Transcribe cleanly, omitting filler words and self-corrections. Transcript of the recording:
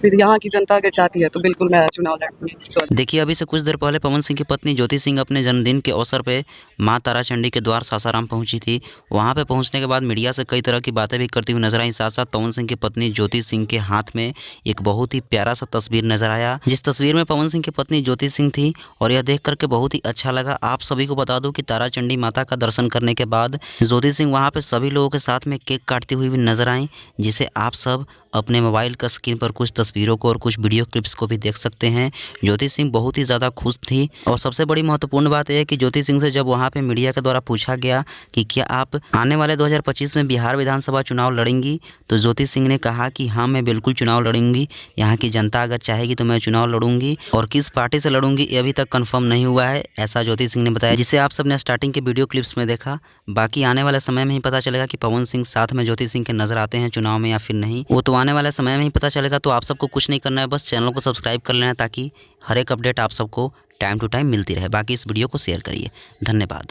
फिर यहाँ की जनता अगर चाहती है तो बिल्कुल मैं चुनाव लड़ूंगी। तो देखिए, अभी से कुछ देर पहले पवन सिंह की पत्नी ज्योति सिंह अपने जन्मदिन के अवसर पे माँ ताराचंडी के द्वार सासाराम पहुंची थी। वहां पे पहुंचने के बाद मीडिया से कई तरह की बातें भी करती हुई नजर आई। साथ साथ पवन सिंह की पत्नी ज्योति सिंह के हाथ में एक बहुत ही प्यारा सा तस्वीर नजर आया, जिस तस्वीर में पवन सिंह की पत्नी ज्योति सिंह थी, और यह देख करके बहुत ही अच्छा लगा। आप सभी को बता दूं कि ताराचंडी माता का दर्शन करने के बाद ज्योति सिंह वहां पे सभी लोगों के साथ में केक काटती हुई भी नजर आई, जिसे आप सब अपने मोबाइल का स्क्रीन पर कुछ तस्वीरों को और कुछ वीडियो क्लिप्स को भी देख सकते हैं। ज्योति सिंह बहुत ही ज़्यादा खुश थी, और सबसे बड़ी महत्वपूर्ण बात यह है कि ज्योति सिंह से जब वहां पे मीडिया के द्वारा पूछा गया कि क्या आप आने वाले 2025 में बिहार विधानसभा चुनाव लड़ेंगी, तो ज्योति सिंह ने कहा कि हाँ, मैं बिल्कुल चुनाव लड़ूंगी। यहाँ की जनता अगर चाहेगी तो मैं चुनाव लड़ूंगी, और किस पार्टी से लड़ूंगी ये अभी तक कंफर्म नहीं हुआ है, ऐसा ज्योति सिंह ने बताया, जिसे आप सबने स्टार्टिंग के वीडियो क्लिप्स में देखा। बाकी आने वाले समय में ही पता चलेगा कि पवन सिंह साथ में ज्योति सिंह के नजर आते हैं चुनाव में या फिर नहीं, वो तो आने वाले समय में ही पता चलेगा। तो आप सबको कुछ नहीं करना है, बस चैनल को सब्सक्राइब कर लेना है, ताकि हर एक अपडेट आप सबको टाइम टू टाइम मिलती रहे। बाकी इस वीडियो को शेयर करिए। धन्यवाद।